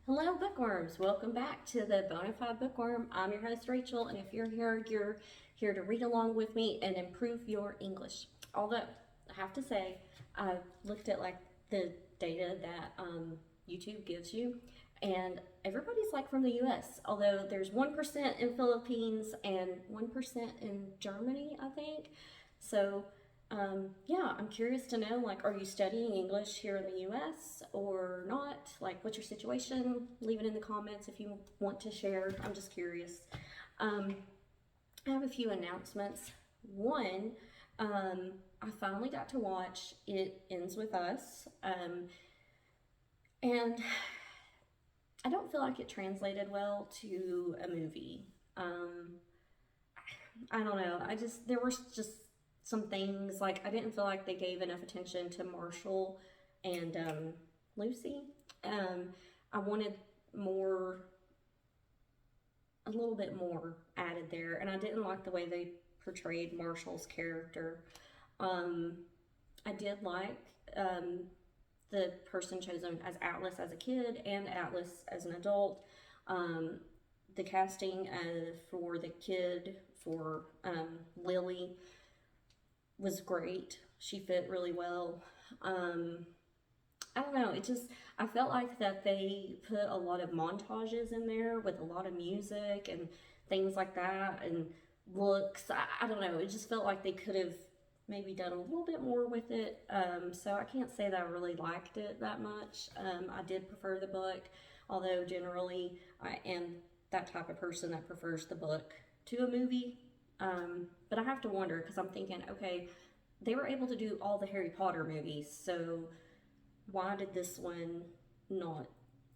Hello, bookworms. Welcome back to the Bonafide Bookworm. I'm your host, Rachel, and if you're here to read along with me and improve your English. Although, I have to say, I looked at like the data that YouTube gives you, and everybody's like from the US, although there's 1% in Philippines and 1% in Germany, I think. So, yeah, I'm curious to know, like, are you studying English here in the US or not? Like, what's your situation? Leave it in the comments if you want to share. I'm just curious. Um, I have a few announcements. One, I finally got to watch It Ends With Us, and I don't feel like it translated well to a movie. Um, I don't know. There were just some things, like, I didn't feel like they gave enough attention to Marshall and Lucy. I wanted more, a little bit more added there, and I didn't like the way they portrayed Marshall's character. Um, I did like the person chosen as Atlas as a kid and Atlas as an adult. Um, the casting for the kid, for Lily, was great. She fit really well. I don't know, I felt like that they put a lot of montages in there with a lot of music and things like that and looks. I don't know, it just felt like they could have maybe done a little bit more with it. So I can't say that I really liked it that much. I did prefer the book, although generally I am that type of person that prefers the book to a movie. But I have to wonder, because I'm thinking, okay, they were able to do all the Harry Potter movies, so why did this one not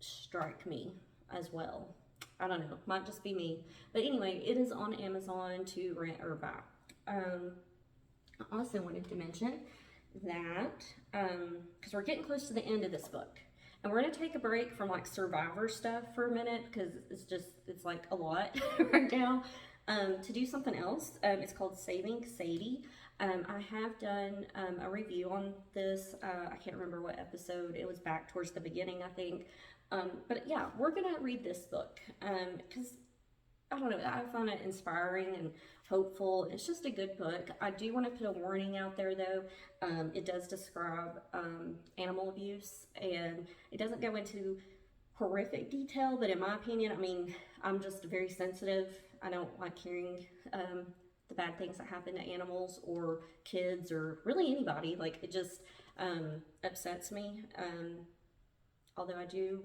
strike me as well? I don't know, might just be me. But anyway, it is on Amazon to rent or buy. I also wanted to mention that, because we're getting close to the end of this book, and we're going to take a break from like Survivor stuff for a minute, because it's like a lot right now. To do something else. It's called Saving Sadie. I have done a review on this. I can't remember what episode. It was back towards the beginning, I think. But yeah, we're going to read this book because I don't know, I find it inspiring and hopeful. It's just a good book. I do want to put a warning out there, though. It does describe animal abuse, and it doesn't go into horrific detail, but in my opinion, I mean, I'm just very sensitive. I don't like hearing the bad things that happen to animals or kids or really anybody. Like, it just upsets me. Although I do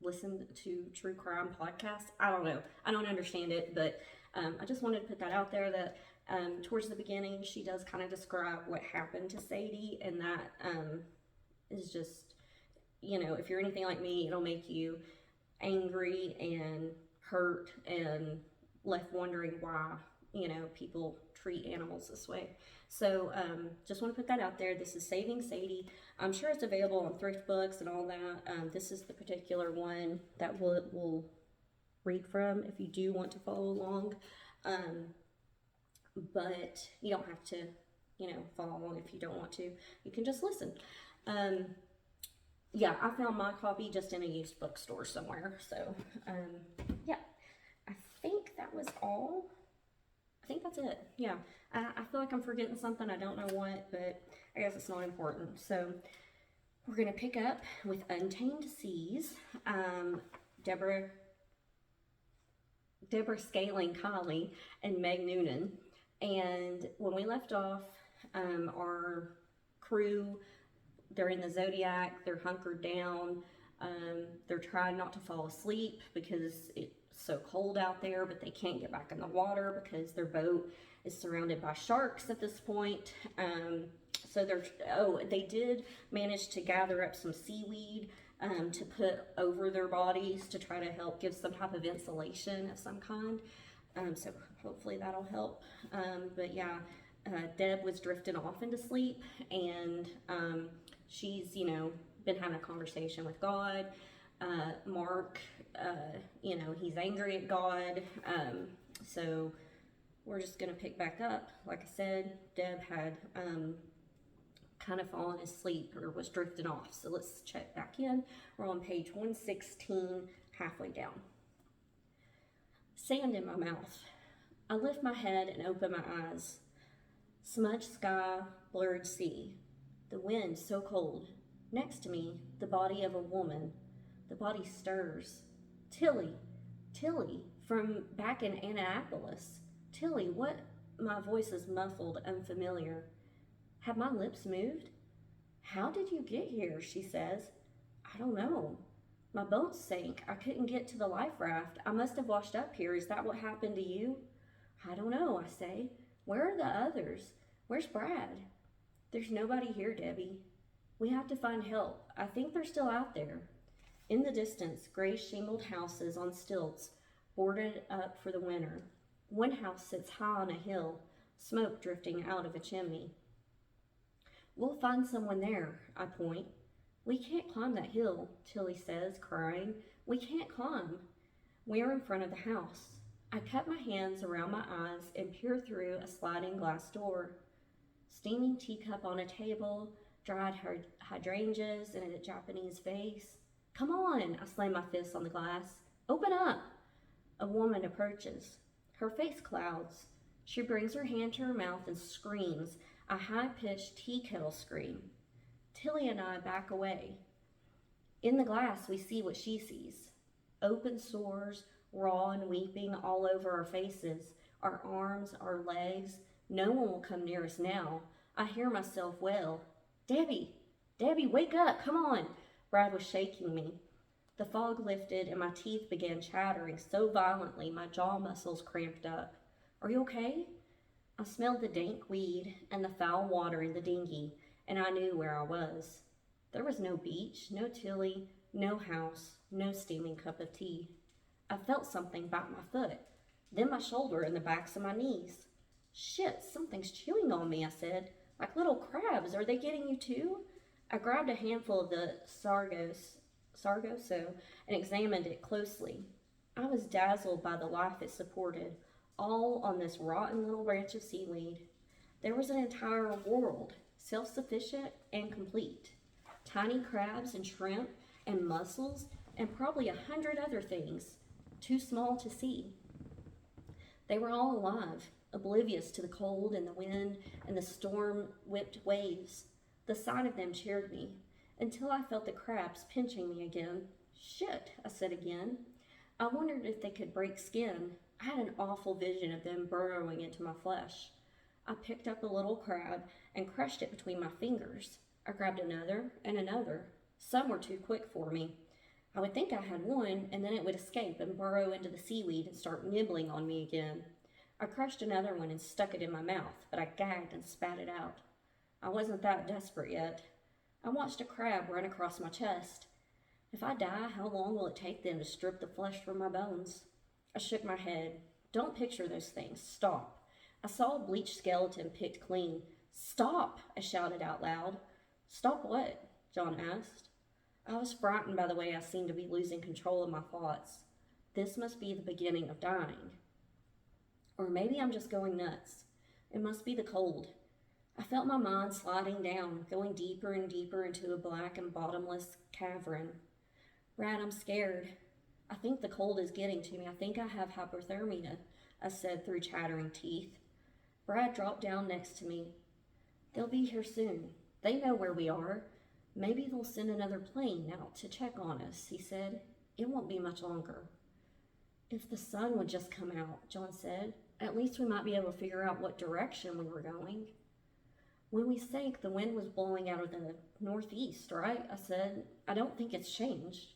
listen to true crime podcasts. I don't know. I don't understand it, but I just wanted to put that out there that towards the beginning, she does kind of describe what happened to Sadie, and that is just, if you're anything like me, it'll make you angry and hurt and left wondering why, people treat animals this way. So just want to put that out there. This is Saving Sadie. I'm sure it's available on thrift books and all that. This is the particular one that we'll read from if you do want to follow along. But you don't have to, follow along if you don't want to. You can just listen. Yeah, I found my copy just in a used bookstore somewhere. So, yeah, I think that was all. I think that's it. Yeah, I feel like I'm forgetting something. I don't know what, but I guess it's not important. So, we're going to pick up with Untamed Seas. Deborah scaling Kiley and Meg Noonan. And when we left off, our crew, they're in the Zodiac, they're hunkered down, they're trying not to fall asleep because it's so cold out there, but they can't get back in the water because their boat is surrounded by sharks at this point. So they did manage to gather up some seaweed to put over their bodies to try to help give some type of insulation of some kind. So hopefully that'll help. But yeah, Deb was drifting off into sleep, and she's, been having a conversation with God. Mark, he's angry at God. So we're just going to pick back up. Like I said, Deb had kind of fallen asleep or was drifting off. So let's check back in. We're on page 116, halfway down. Sand in my mouth. I lift my head and open my eyes. Smudged sky, blurred sea. The wind so cold. Next to me, the body of a woman. The body stirs. Tilly, from back in Annapolis. Tilly, what? My voice is muffled, unfamiliar. Have my lips moved? How did you get here? She says. I don't know. My boat sank. I couldn't get to the life raft. I must have washed up here. Is that what happened to you? I don't know, I say. Where are the others? Where's Brad? There's nobody here, Debbie. We have to find help. I think they're still out there. In the distance, gray shingled houses on stilts, boarded up for the winter. One house sits high on a hill, smoke drifting out of a chimney. We'll find someone there, I point. We can't climb that hill, Tilly says, crying. We can't climb. We're in front of the house. I cut my hands around my eyes and peer through a sliding glass door. Steaming teacup on a table, dried hydrangeas in a Japanese vase. Come on, I slam my fist on the glass. Open up. A woman approaches. Her face clouds. She brings her hand to her mouth and screams, a high-pitched tea kettle scream. Tilly and I back away. In the glass, we see what she sees. Open sores, raw and weeping all over our faces, our arms, our legs. No one will come near us now. I hear myself wail, Debbie, wake up, come on. Brad was shaking me. The fog lifted and my teeth began chattering so violently my jaw muscles cramped up. Are you okay? I smelled the dank weed and the foul water in the dinghy, and I knew where I was. There was no beach, no Tilly, no house, no steaming cup of tea. I felt something bite my foot, then my shoulder and the backs of my knees. Shit, something's chewing on me, I said. Like little crabs, are they getting you too? I grabbed a handful of the sargasso and examined it closely. I was dazzled by the life it supported, all on this rotten little branch of seaweed. There was an entire world, self-sufficient and complete. Tiny crabs and shrimp and mussels and probably 100 other things, too small to see. They were all alive, oblivious to the cold and the wind and the storm-whipped waves. The sight of them cheered me, until I felt the crabs pinching me again. Shit, I said again. I wondered if they could break skin. I had an awful vision of them burrowing into my flesh. I picked up a little crab and crushed it between my fingers. I grabbed another and another. Some were too quick for me. I would think I had one, and then it would escape and burrow into the seaweed and start nibbling on me again. I crushed another one and stuck it in my mouth, but I gagged and spat it out. I wasn't that desperate yet. I watched a crab run across my chest. If I die, how long will it take them to strip the flesh from my bones? I shook my head. Don't picture those things. Stop. I saw a bleached skeleton picked clean. Stop, I shouted out loud. Stop what? John asked. I was frightened by the way I seemed to be losing control of my thoughts. This must be the beginning of dying. Or maybe I'm just going nuts. It must be the cold. I felt my mind sliding down, going deeper and deeper into a black and bottomless cavern. Brad, I'm scared. I think the cold is getting to me. I think I have hypothermia, I said through chattering teeth. Brad dropped down next to me. They'll be here soon. They know where we are. Maybe they'll send another plane out to check on us, he said. It won't be much longer. If the sun would just come out, John said, at least we might be able to figure out what direction we were going. When we sank, the wind was blowing out of the northeast, right? I said, I don't think it's changed.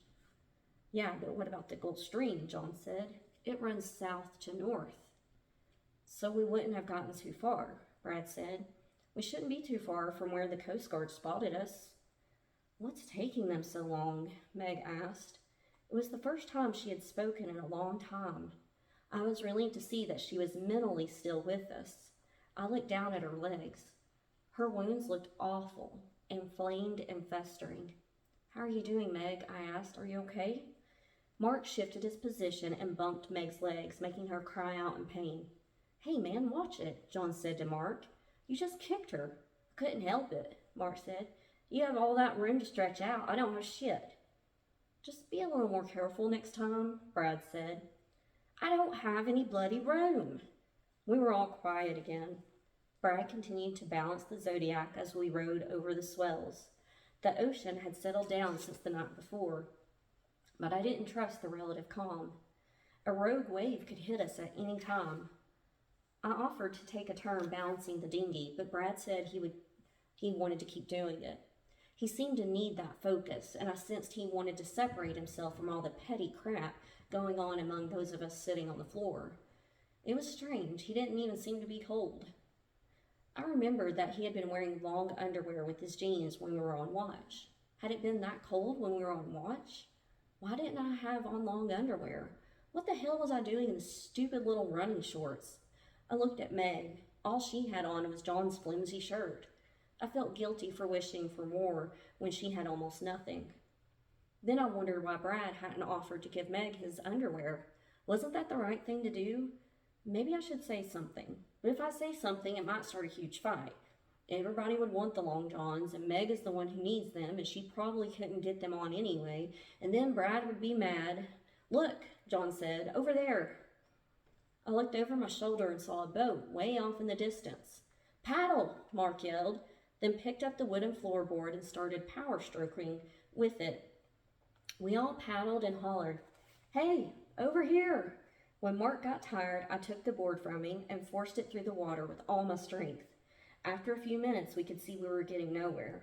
Yeah, but what about the Gulf Stream, John said. It runs south to north. So we wouldn't have gotten too far, Brad said. We shouldn't be too far from where the Coast Guard spotted us. What's taking them so long? Meg asked. It was the first time she had spoken in a long time. I was relieved to see that she was mentally still with us. I looked down at her legs. Her wounds looked awful, inflamed and festering. How are you doing, Meg? I asked. Are you okay? Mark shifted his position and bumped Meg's legs, making her cry out in pain. Hey, man, watch it, John said to Mark. You just kicked her. Couldn't help it. Mark said. You have all that room to stretch out. I don't have shit. Just be a little more careful next time, Brad said. I don't have any bloody room. We were all quiet again. Brad continued to balance the Zodiac as we rode over the swells. The ocean had settled down since the night before, but I didn't trust the relative calm. A rogue wave could hit us at any time. I offered to take a turn balancing the dinghy, but Brad said he wanted to keep doing it. He seemed to need that focus, and I sensed he wanted to separate himself from all the petty crap going on among those of us sitting on the floor. It was strange. He didn't even seem to be cold. I remembered that he had been wearing long underwear with his jeans when we were on watch. Had it been that cold when we were on watch? Why didn't I have on long underwear? What the hell was I doing in the stupid little running shorts? I looked at Meg. All she had on was John's flimsy shirt. I felt guilty for wishing for more when she had almost nothing. Then I wondered why Brad hadn't offered to give Meg his underwear. Wasn't that the right thing to do? Maybe I should say something. But if I say something, it might start a huge fight. Everybody would want the long johns, and Meg is the one who needs them, and she probably couldn't get them on anyway, and then Brad would be mad. Look, John said, over there. I looked over my shoulder and saw a boat way off in the distance. Paddle, Mark yelled, then picked up the wooden floorboard and started power stroking with it. We all paddled and hollered, Hey, over here! When Mark got tired, I took the board from him and forced it through the water with all my strength. After a few minutes, we could see we were getting nowhere.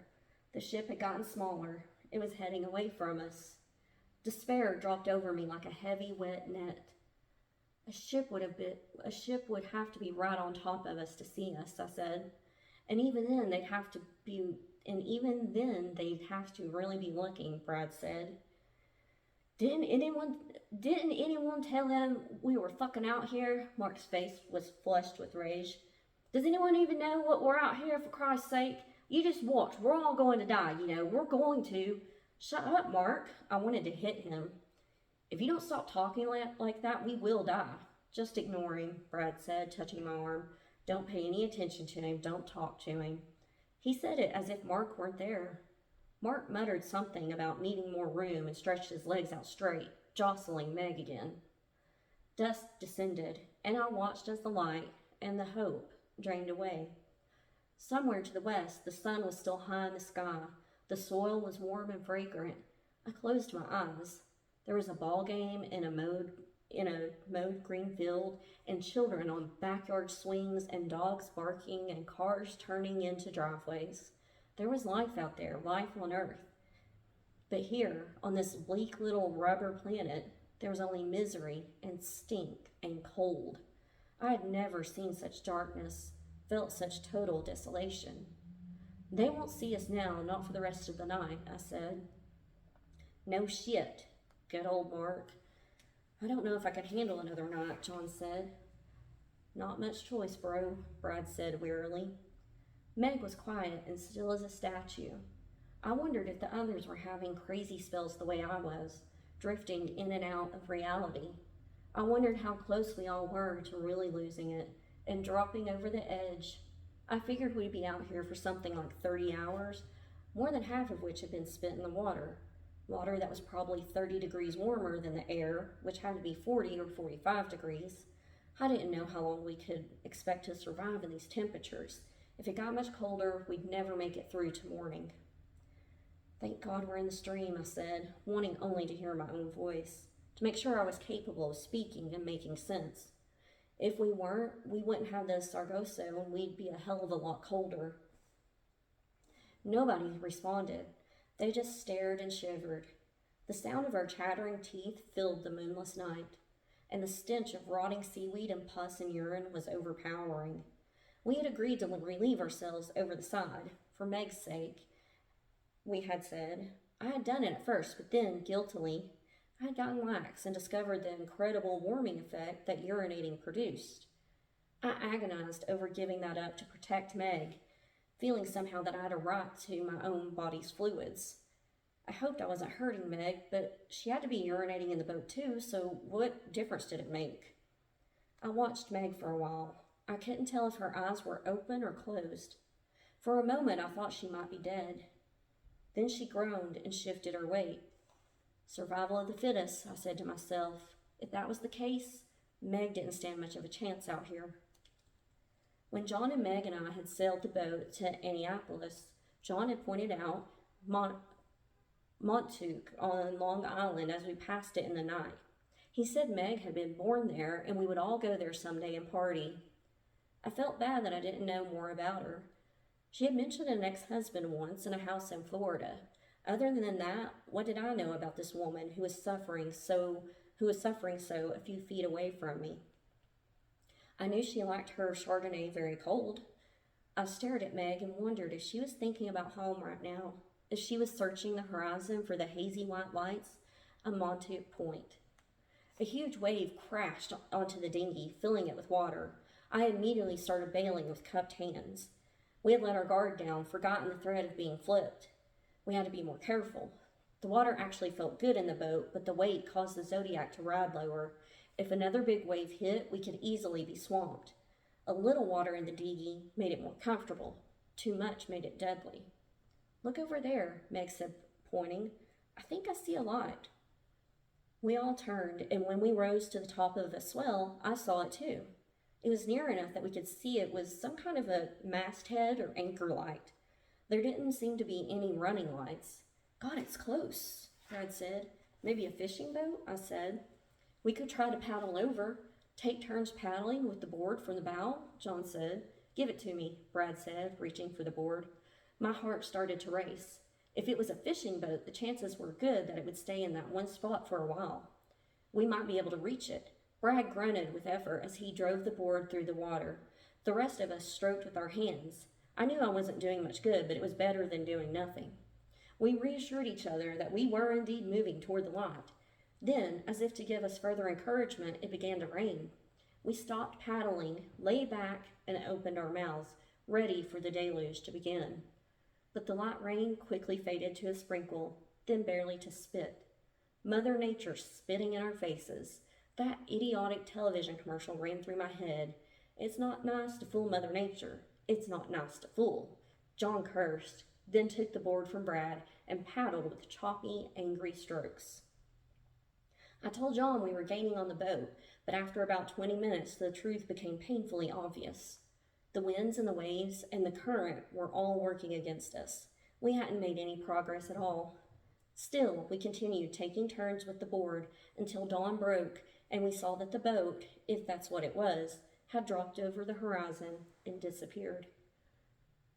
The ship had gotten smaller. It was heading away from us. Despair dropped over me like a heavy, wet net. A ship would have to be right on top of us to see us, I said. And even then they'd have to really be looking, Brad said. Didn't anyone tell him we were fucking out here? Mark's face was flushed with rage. Does anyone even know what we're out here, for Christ's sake? You just watch. We're all going to die, We're going to. Shut up, Mark. I wanted to hit him. If you don't stop talking like that, we will die. Just ignore him, Brad said, touching my arm. Don't pay any attention to him. Don't talk to him. He said it as if Mark weren't there. Mark muttered something about needing more room and stretched his legs out straight, jostling Meg again. Dusk descended, and I watched as the light and the hope drained away. Somewhere to the west, the sun was still high in the sky. The soil was warm and fragrant. I closed my eyes. There was a ball game in a mowed green field, and children on backyard swings, and dogs barking, and cars turning into driveways. There was life out there, life on Earth. But here, on this bleak little rubber planet, there was only misery and stink and cold. I had never seen such darkness, felt such total desolation. They won't see us now, not for the rest of the night, I said. No shit, good old Mark. I don't know if I could handle another night, John said. Not much choice, bro, Brad said wearily. Meg was quiet and still as a statue. I wondered if the others were having crazy spells the way I was, drifting in and out of reality. I wondered how close we all were to really losing it and dropping over the edge. I figured we'd be out here for something like 30 hours, more than half of which had been spent in the water that was probably 30 degrees warmer than the air, which had to be 40 or 45 degrees. I didn't know how long we could expect to survive in these temperatures. If it got much colder, we'd never make it through to morning. Thank God we're in the stream, I said, wanting only to hear my own voice, to make sure I was capable of speaking and making sense. If we weren't, we wouldn't have the Sargasso, and we'd be a hell of a lot colder. Nobody responded. They just stared and shivered. The sound of our chattering teeth filled the moonless night, and the stench of rotting seaweed and pus and urine was overpowering. We had agreed to relieve ourselves over the side, for Meg's sake, we had said. I had done it at first, but then, guiltily, I had gotten lax and discovered the incredible warming effect that urinating produced. I agonized over giving that up to protect Meg, feeling somehow that I had a right to my own body's fluids. I hoped I wasn't hurting Meg, but she had to be urinating in the boat too, so what difference did it make? I watched Meg for a while. I couldn't tell if her eyes were open or closed. For a moment, I thought she might be dead. Then she groaned and shifted her weight. Survival of the fittest, I said to myself. If that was the case, Meg didn't stand much of a chance out here. When John and Meg and I had sailed the boat to Annapolis, John had pointed out Montauk on Long Island as we passed it in the night. He said Meg had been born there and we would all go there someday and party. I felt bad that I didn't know more about her. She had mentioned an ex-husband once and a house in Florida. Other than that, what did I know about this woman who was suffering so a few feet away from me? I knew she liked her Chardonnay very cold. I stared at Meg and wondered if she was thinking about home right now, if she was searching the horizon for the hazy white lights of Montauk Point. A huge wave crashed onto the dinghy, filling it with water. I immediately started bailing with cupped hands. We had let our guard down, forgotten the threat of being flipped. We had to be more careful. The water actually felt good in the boat, but the weight caused the Zodiac to ride lower. If another big wave hit, we could easily be swamped. A little water in the dinghy made it more comfortable. Too much made it deadly. Look over there, Meg said, pointing. I think I see a light. We all turned, and when we rose to the top of a swell, I saw it too. It was near enough that we could see it was some kind of a masthead or anchor light. There didn't seem to be any running lights. God, it's close, Brad said. Maybe a fishing boat, I said. We could try to paddle over. Take turns paddling with the board from the bow, John said. Give it to me, Brad said, reaching for the board. My heart started to race. If it was a fishing boat, the chances were good that it would stay in that one spot for a while. We might be able to reach it. Brad grunted with effort as he drove the board through the water. The rest of us stroked with our hands. I knew I wasn't doing much good, but it was better than doing nothing. We reassured each other that we were indeed moving toward the light. Then, as if to give us further encouragement, it began to rain. We stopped paddling, lay back, and opened our mouths, ready for the deluge to begin. But the light rain quickly faded to a sprinkle, then barely to spit. Mother Nature spitting in our faces. That idiotic television commercial ran through my head. It's not nice to fool Mother Nature. It's not nice to fool. John cursed, then took the board from Brad and paddled with choppy, angry strokes. I told John we were gaining on the boat, but after about 20 minutes, the truth became painfully obvious. The winds and the waves and the current were all working against us. We hadn't made any progress at all. Still, we continued taking turns with the board until dawn broke and we saw that the boat, if that's what it was, had dropped over the horizon and disappeared.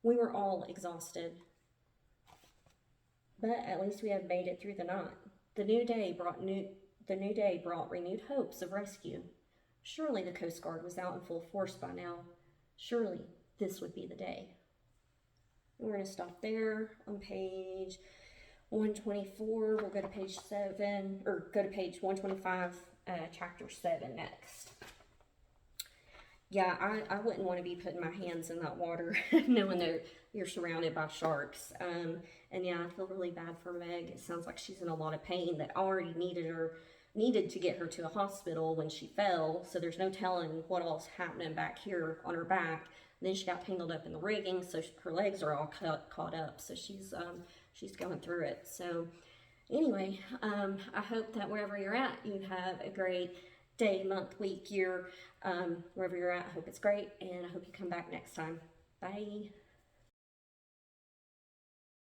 We were all exhausted, but at least we had made it through the night. The new day brought renewed hopes of rescue. Surely the Coast Guard was out in full force by now. Surely this would be the day. We're going to stop there on page 124. We'll go to page 7, or go to page 125, chapter 7 next. Yeah, I wouldn't want to be putting my hands in that water knowing that you're surrounded by sharks. And yeah, I feel really bad for Meg. It sounds like she's in a lot of pain. That already needed to get her to a hospital when she fell, so there's no telling what all's happening back here on her back. And then she got tangled up in the rigging, so her legs are all caught up, so she's going through it. So anyway, I hope that wherever you're at, you have a great day, month, week, year, wherever you're at. I hope it's great, and I hope you come back next time. Bye.